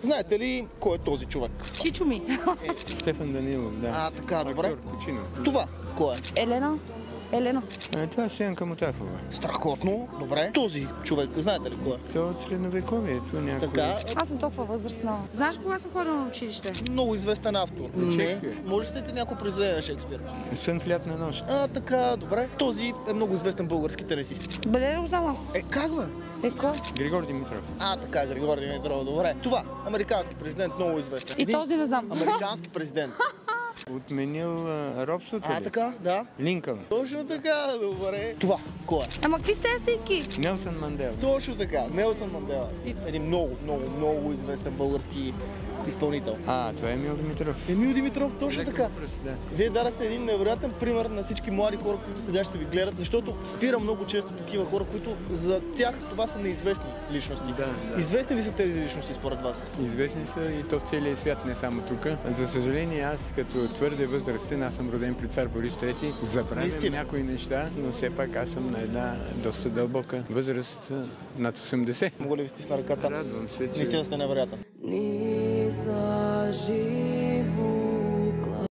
Знаете ли кой е този човек? Чичо ми. Стефан Данилов, да. Така, добре. Актьор, починал. Това кой е? Елена. Това е Стоянка Мутафова. Страхотно, добре. Този човек, знаете ли кой е? Той е от средновековието някой. Така, Аз съм толкова възрастна. Знаеш кога съм ходила на училище? много известен автор. Не, Шекспир. може да сети някой произведение на Шекспир. Сън в лятна нощ. Така, добре. Този е много известен български тенисист. Бъде ли го знам аз? Как бе? Кой? Григор Димитров. Така, Григор Димитров, добре. Това, американски президент, много известен. И този не знам. Американски президент. Отменил робството ли? Така, да. Линкълн. Точно така, добре. Това, кой е? Ама какви сте стейки? Нелсън Мандела. Точно така, Нелсън Мандела. И един много, много, много известен български изпълнител. Това е Емил Димитров. Емил Димитров, точно така. Да. Вие дадахте един невероятен пример на всички млади хора, които сега ще ви гледат, защото спира много често такива хора, които за тях това са неизвестни личности. Да. Известни ли са тези личности според вас? Известни са и то в целия свят, не само тук. За съжаление, аз като твърде възрастен, аз съм роден при цар Борис III, забравям някои неща, но все пак аз съм на една доста дълбока възраст, над 80. Мога ли ви стисна ръката? Радвам се, че... Наистина сте невероятен. Ни за живо